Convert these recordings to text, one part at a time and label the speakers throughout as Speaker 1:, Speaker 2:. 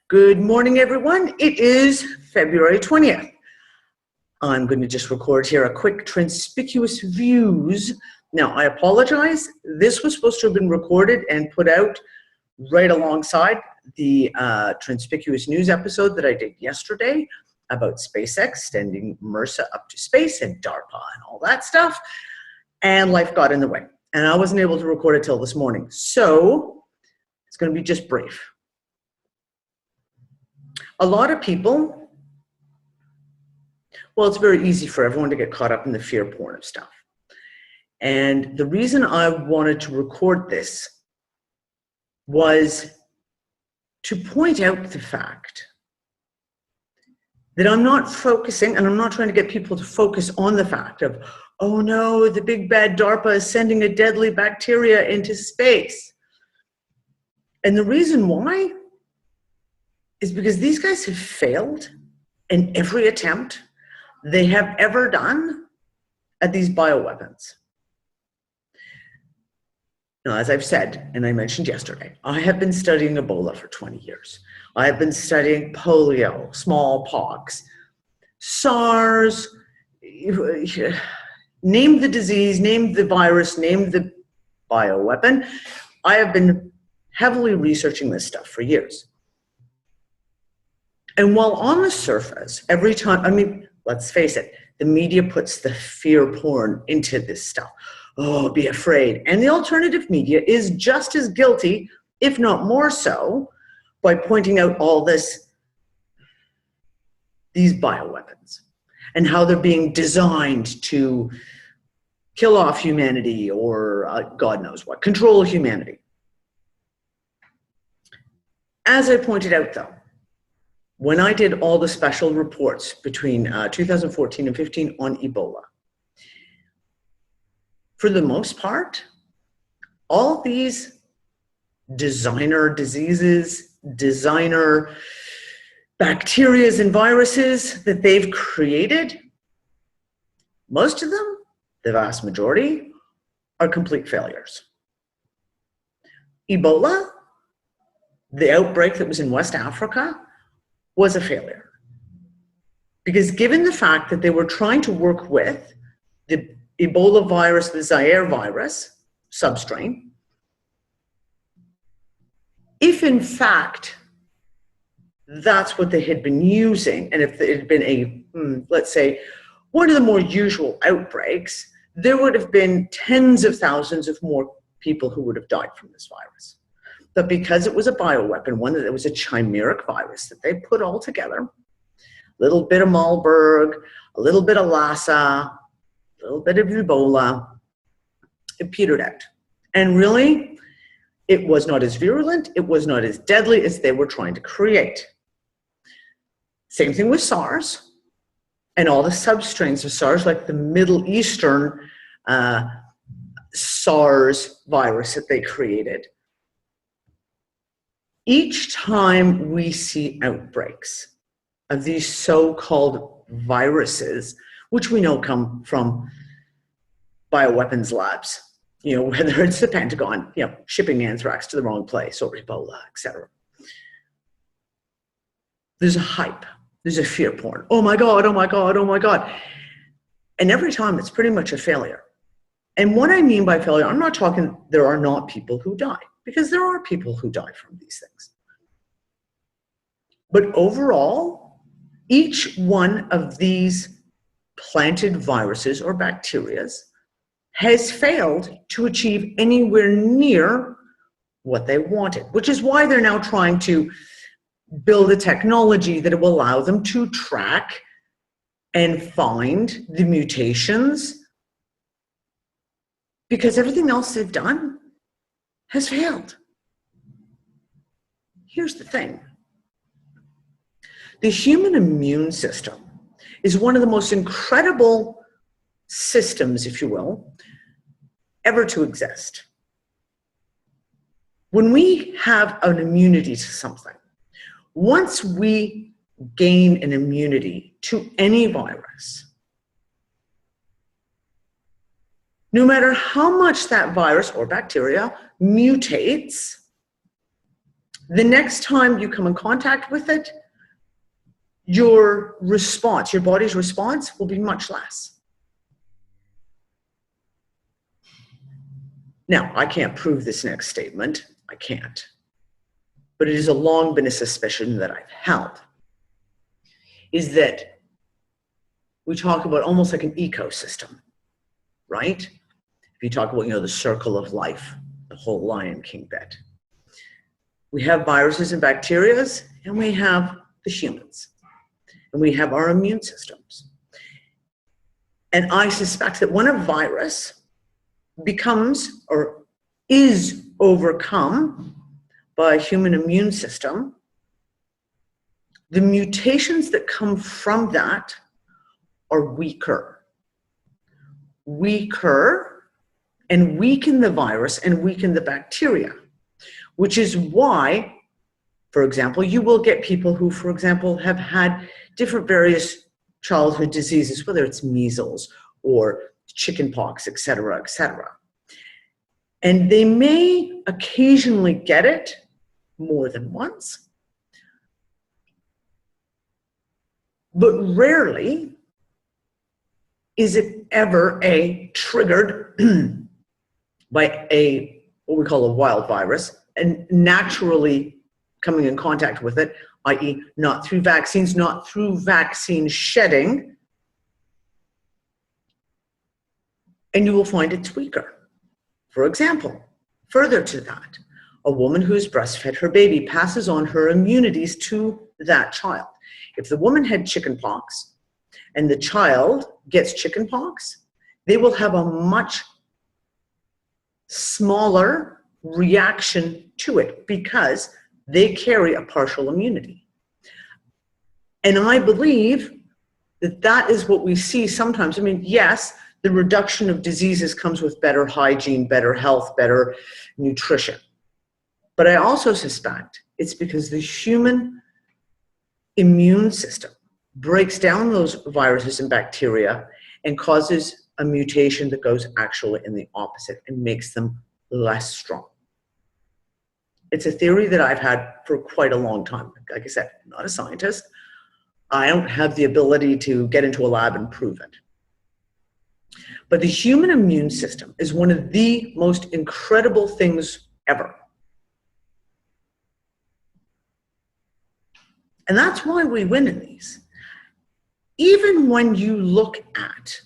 Speaker 1: Good morning, everyone. It is February 20th. I'm going to just record here a quick Transpicuous Views. Now, I apologize. This was supposed to have been recorded and put out right alongside the Transpicuous News episode that I did yesterday about SpaceX sending MRSA up to space and DARPA and all that stuff. And life got in the way. And I wasn't able to record it till this morning. So it's going to be just brief. A lot of people, well, it's very easy for everyone to get caught up in the fear porn of stuff. And the reason I wanted to record this was to point out the fact that I'm not focusing, and I'm not trying to get people to focus on the fact of, oh no, the big bad DARPA is sending a deadly bacteria into space. And the reason why is because these guys have failed in every attempt they have ever done at these bioweapons. Now, as I've said, and I mentioned yesterday, I have been studying Ebola for 20 years. I have been studying polio, smallpox, SARS, name the disease, name the virus, name the bioweapon. I have been heavily researching this stuff for years. And while on the surface, every time, I mean, let's face it, the media puts the fear porn into this stuff. Oh, be afraid. And the alternative media is just as guilty, if not more so, by pointing out all these bioweapons and how they're being designed to kill off humanity or God knows what, control humanity. As I pointed out, though, when I did all the special reports between 2014 and 15 on Ebola, for the most part, all these designer diseases, designer bacterias and viruses that they've created, most of them, the vast majority, are complete failures. Ebola, the outbreak that was in West Africa, was a failure. Because given the fact that they were trying to work with the Ebola virus, the Zaire virus substrain, if in fact that's what they had been using, and if it had been a, let's say, one of the more usual outbreaks, there would have been tens of thousands of more people who would have died from this virus. But because it was a bioweapon, one that it was a chimeric virus that they put all together, a little bit of Marburg, a little bit of Lassa, a little bit of Ebola, it petered out. And really, it was not as virulent, it was not as deadly as they were trying to create. Same thing with SARS and all the substrains of SARS, like the Middle Eastern SARS virus that they created. Each time we see outbreaks of these so-called viruses, which we know come from bioweapons labs, you know, whether it's the Pentagon, you know, shipping anthrax to the wrong place, or Ebola, etc. There's a hype. There's a fear porn. Oh my God, oh my God, oh my God. And every time it's pretty much a failure. And what I mean by failure, I'm not talking there are not people who die, because there are people who die from these things. But overall, each one of these planted viruses or bacteria has failed to achieve anywhere near what they wanted, which is why they're now trying to build a technology that will allow them to track and find the mutations, because everything else they've done has failed. Here's the thing. The human immune system is one of the most incredible systems, if you will, ever to exist. When we have an immunity to something, once we gain an immunity to any virus, no matter how much that virus or bacteria mutates, the next time you come in contact with it, your response, your body's response will be much less. Now, I can't prove this next statement. I can't. But it has long been a suspicion that I've held, is that we talk about almost like an ecosystem, right? If you talk about, the circle of life, the whole Lion King bit. We have viruses and bacteria, and we have the humans, and we have our immune systems. And I suspect that when a virus becomes or is overcome by a human immune system, the mutations that come from that are weaker and weaken the virus and weaken the bacteria, which is why, for example, you will get people who, for example, have had different various childhood diseases, whether it's measles or chickenpox, et cetera, et cetera. And they may occasionally get it more than once, but rarely is it ever triggered by what we call a wild virus, and naturally coming in contact with it, i.e. not through vaccines, not through vaccine shedding, and you will find it's weaker. For example, further to that, a woman who has breastfed her baby passes on her immunities to that child. If the woman had chickenpox and the child gets chickenpox, they will have a much smaller reaction to it because they carry a partial immunity. And I believe that that is what we see sometimes. I mean, yes, the reduction of diseases comes with better hygiene, better health, better nutrition. But I also suspect it's because the human immune system breaks down those viruses and bacteria and causes a mutation that goes actually in the opposite and makes them less strong. It's a theory that I've had for quite a long time. Like I said, I'm not a scientist. I don't have the ability to get into a lab and prove it. But the human immune system is one of the most incredible things ever. And that's why we win in these. Even when you look at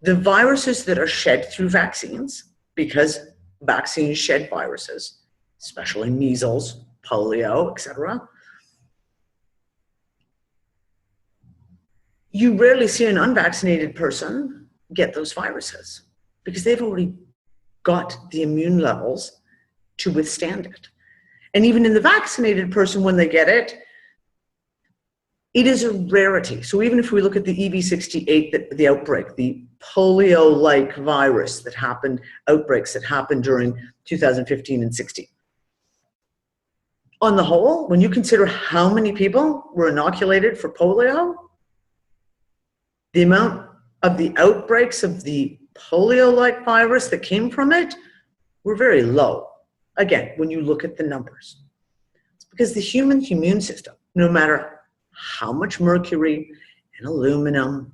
Speaker 1: the viruses that are shed through vaccines, because vaccines shed viruses, especially measles, polio, etc., you rarely see an unvaccinated person get those viruses because they've already got the immune levels to withstand it. And even in the vaccinated person, when they get it, it is a rarity. So even if we look at the EV68, the outbreak, the polio-like virus that happened, outbreaks that happened during 2015 and 16. On the whole, when you consider how many people were inoculated for polio, the amount of the outbreaks of the polio-like virus that came from it were very low. Again, when you look at the numbers. It's because the human immune system, no matter how much mercury and aluminum,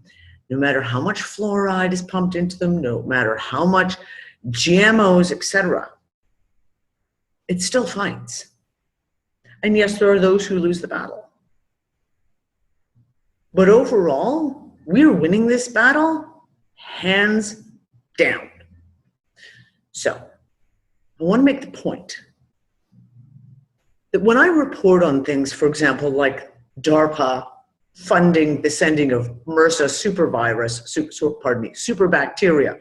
Speaker 1: no matter how much fluoride is pumped into them, no matter how much GMOs, etc., it still fights. And yes, there are those who lose the battle. But overall, we're winning this battle hands down. So, I want to make the point that when I report on things, for example, like DARPA funding the sending of MRSA super bacteria,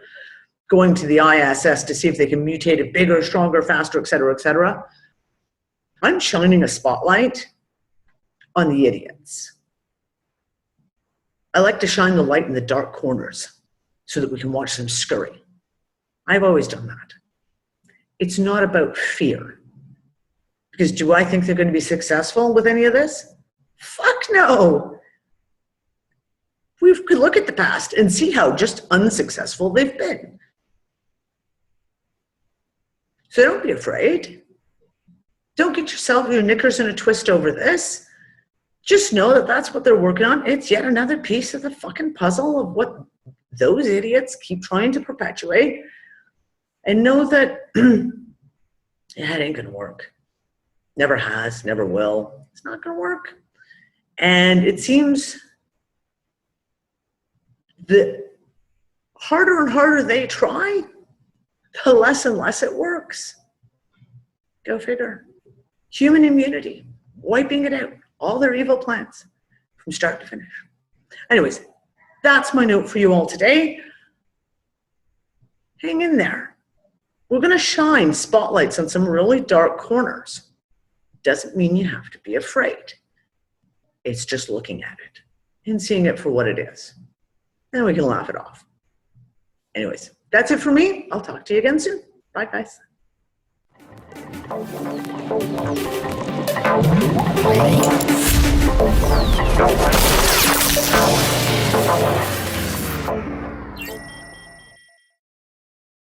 Speaker 1: going to the ISS to see if they can mutate it bigger, stronger, faster, et cetera, I'm shining a spotlight on the idiots. I like to shine the light in the dark corners so that we can watch them scurry. I've always done that. It's not about fear. Because do I think they're going to be successful with any of this? Fuck no. We could look at the past and see how just unsuccessful they've been. So don't be afraid. Don't get yourself your knickers in a twist over this. Just know that that's what they're working on. It's yet another piece of the fucking puzzle of what those idiots keep trying to perpetuate. And know that it ain't gonna work. Never has, never will. It's not gonna work. And it seems the harder and harder they try, the less and less it works. Go figure. Human immunity, wiping it out, all their evil plans from start to finish. Anyways, that's my note for you all today. Hang in there. We're going to shine spotlights on some really dark corners. Doesn't mean you have to be afraid. It's just looking at it and seeing it for what it is. And we can laugh it off. Anyways, that's it for me. I'll talk to you again soon. Bye, guys. Thank you.